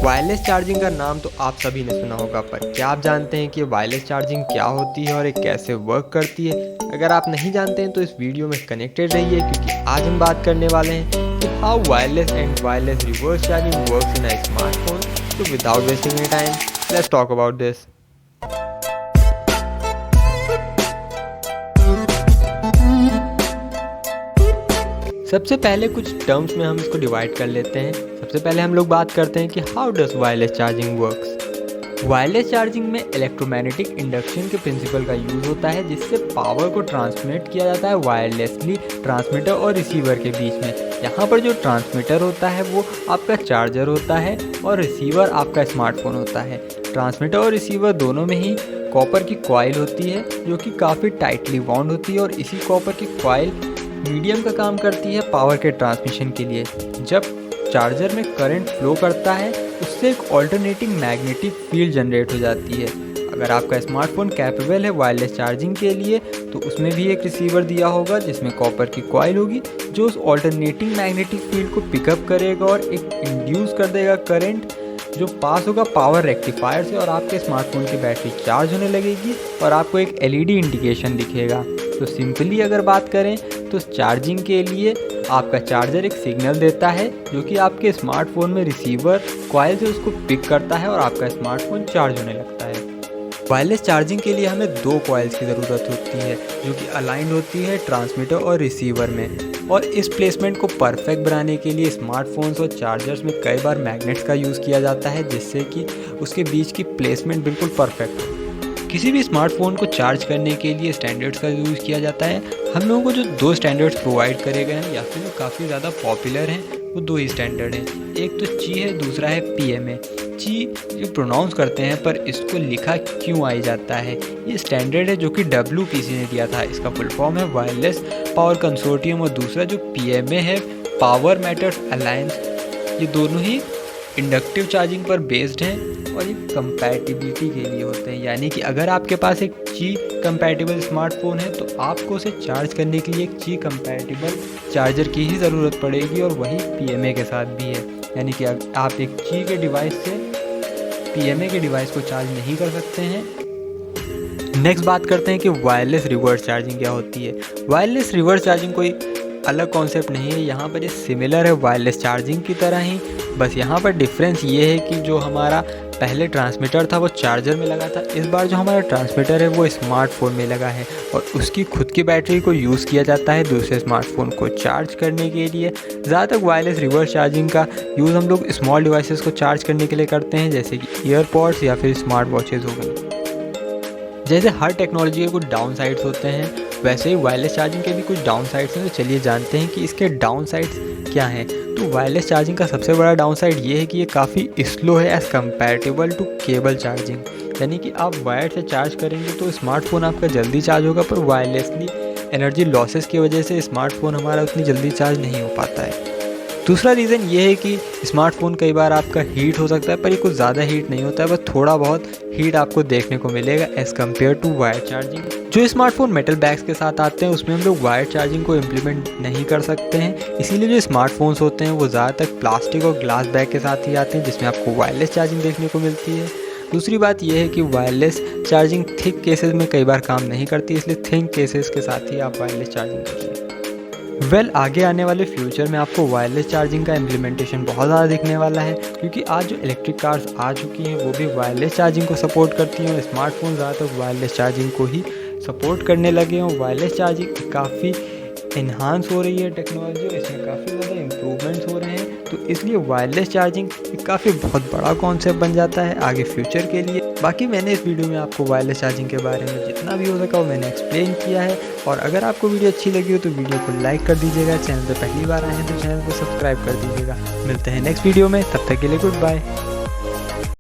Wireless charging का नाम तो आप सभी ने सुना होगा, पर क्या आप जानते हैं कि वायरलेस चार्जिंग क्या होती है और ये कैसे वर्क करती है? अगर आप नहीं जानते हैं तो इस वीडियो में कनेक्टेड रहिए, क्योंकि आज हम बात करने वाले हैं कि how wireless and wireless reverse charging works in a smartphone. तो without wasting any time, let's talk about this. सबसे पहले कुछ टर्म्स में हम इसको डिवाइड कर लेते हैं। सबसे पहले हम लोग बात करते हैं कि how does wireless charging works. Wireless charging में इलेक्ट्रोमैग्नेटिक इंडक्शन के प्रिंसिपल का यूज़ होता है, जिससे पावर को ट्रांसमिट किया जाता है वायरलेसली ट्रांसमीटर और रिसीवर के बीच में। यहाँ पर जो ट्रांसमीटर होता है वो आपका चार्जर होता है और रिसीवर आपका स्मार्टफोन होता है। ट्रांसमीटर और रिसीवर दोनों में ही कॉपर की कॉइल होती है, जो कि काफ़ी टाइटली बाउंड होती है, और इसी कॉपर की कॉइल मीडियम का काम करती है पावर के ट्रांसमिशन के लिए। जब चार्जर में करंट फ्लो करता है, उससे एक ऑल्टरनेटिंग मैग्नेटिक फील्ड जनरेट हो जाती है। अगर आपका स्मार्टफोन कैपेबल है वायरलेस चार्जिंग के लिए, तो उसमें भी एक रिसीवर दिया होगा जिसमें कॉपर की कॉइल होगी, जो उस ऑल्टरनेटिंग मैग्नेटिक फील्ड को पिकअप करेगा और एक इंड्यूस कर देगा करंट, जो पास होगा पावर रेक्टिफायर से, और आपके स्मार्टफोन की बैटरी चार्ज होने लगेगी और आपको एक एलईडी इंडिकेशन दिखेगा। तो सिंपली अगर बात करें तो चार्जिंग के लिए आपका चार्जर एक सिग्नल देता है, जो कि आपके स्मार्टफोन में रिसीवर कॉइल से उसको पिक करता है और आपका स्मार्टफोन चार्ज होने लगता है। वायरलेस चार्जिंग के लिए हमें दो कॉइल्स की ज़रूरत होती है, जो कि अलाइंड होती है ट्रांसमीटर और रिसीवर में। और इस प्लेसमेंट को परफेक्ट बनाने के लिए स्मार्टफोन्स और चार्जर्स में कई बार मैग्नेट्स का यूज़ किया जाता है, जिससे कि उसके बीच की प्लेसमेंट बिल्कुल परफेक्ट हो। किसी भी स्मार्टफोन को चार्ज करने के लिए स्टैंडर्ड्स का यूज़ किया जाता है। हम लोगों को जो दो स्टैंडर्ड्स प्रोवाइड करे गए हैं, या फिर जो काफ़ी ज़्यादा पॉपुलर हैं, वो दो ही स्टैंडर्ड हैं। एक तो ची है, दूसरा है पीएमए। ची जो प्रोनाउंस करते हैं, पर इसको लिखा क्यों आई जाता है। ये स्टैंडर्ड है जो कि डब्ल्यूपीसी ने दिया था। इसका फुल फॉर्म है वायरलेस पावर कंसोर्टियम। और दूसरा जो पीएमए है, पावर मैटर्स अलायंस। ये दोनों ही इंडक्टिव चार्जिंग पर बेस्ड हैं और ये कंपैटिबिलिटी के लिए होते हैं। यानी कि अगर आपके पास एक ची कंपैटिबल स्मार्टफोन है, तो आपको उसे चार्ज करने के लिए एक ची कंपैटिबल चार्जर की ही ज़रूरत पड़ेगी, और वही पीएमए के साथ भी है। यानी कि आप एक ची के डिवाइस से पीएमए के डिवाइस को चार्ज नहीं कर सकते हैं। नेक्स्ट बात करते हैं कि वायरलेस रिवर्स चार्जिंग क्या होती है। वायरलेस रिवर्स चार्जिंग कोई अलग कॉन्सेप्ट नहीं है। यहाँ पर ये सिमिलर है वायरलेस चार्जिंग की तरह ही, बस यहाँ पर डिफरेंस ये है कि जो हमारा पहले ट्रांसमीटर था वो चार्जर में लगा था। इस बार जो हमारा ट्रांसमीटर है वो स्मार्टफोन में लगा है, और उसकी खुद की बैटरी को यूज़ किया जाता है दूसरे स्मार्टफोन को चार्ज करने के लिए। ज़्यादातर वायरलेस रिवर्स चार्जिंग का यूज़ हम लोग स्मॉल डिवाइसेस को चार्ज करने के लिए करते हैं, जैसे कि ईयरपॉड्स या फिर स्मार्ट वॉचेज़ हो गई। जैसे हर टेक्नोलॉजी के कुछ डाउन साइड्स होते हैं, वैसे ही वायरलेस चार्जिंग के भी कुछ डाउन साइड्स हैं। तो चलिए जानते हैं कि इसके डाउन साइड्स क्या हैं। तो वायरलेस चार्जिंग का सबसे बड़ा डाउन साइड ये है कि ये काफ़ी स्लो है एज़ कम्पेरेटिबल टू केबल चार्जिंग। यानी कि आप वायर से चार्ज करेंगे तो स्मार्टफोन आपका जल्दी चार्ज होगा, पर वायरलेसली एनर्जी लॉसेस की वजह से स्मार्टफोन हमारा उतनी जल्दी चार्ज नहीं हो पाता है। दूसरा रीज़न ये है कि स्मार्टफोन कई बार आपका हीट हो सकता है, पर ये कुछ ज़्यादा हीट नहीं होता है, बस थोड़ा बहुत हीट आपको देखने को मिलेगा as compare to wire charging. जो स्मार्टफोन मेटल बैग्स के साथ आते हैं, उसमें हम लोग वायर चार्जिंग को इम्प्लीमेंट नहीं कर सकते हैं। इसीलिए जो स्मार्टफोन्स होते हैं वो ज़्यादातर प्लास्टिक और ग्लास बैग के साथ ही आते हैं, जिसमें आपको वायरलेस चार्जिंग देखने को मिलती है। दूसरी बात यह है कि वायरलेस चार्जिंग थिक केसेस में कई बार काम नहीं करती, इसलिए थिन केसेस के साथ ही आप वायरलेस चार्जिंग करिए। आगे आने वाले फ्यूचर में आपको वायरलेस चार्जिंग का इम्प्लीमेंटेशन बहुत ज़्यादा दिखने वाला है, क्योंकि आज जो इलेक्ट्रिक कार्स आ चुकी हैं वो भी वायरलेस चार्जिंग को सपोर्ट करती हैं, और स्मार्टफोन ज़्यादातर वायरलेस चार्जिंग को ही सपोर्ट करने लगे हैं। वायरलेस चार्जिंग काफ़ी इन्हांस हो रही है टेक्नोलॉजी, और इसमें काफ़ी ज़्यादा इम्प्रूवमेंट्स हो रहे हैं। तो इसलिए वायरलेस चार्जिंग काफ़ी बहुत बड़ा कॉन्सेप्ट बन जाता है आगे फ्यूचर के लिए। बाकी मैंने इस वीडियो में आपको वायरलेस चार्जिंग के बारे में जितना भी हो सका वो मैंने एक्सप्लेन किया है। और अगर आपको वीडियो अच्छी लगी हो तो वीडियो को लाइक कर दीजिएगा। चैनल पर पहली बार आए हैं तो चैनल को सब्सक्राइब कर दीजिएगा। मिलते हैं नेक्स्ट वीडियो में, तब तक के लिए गुड बाय।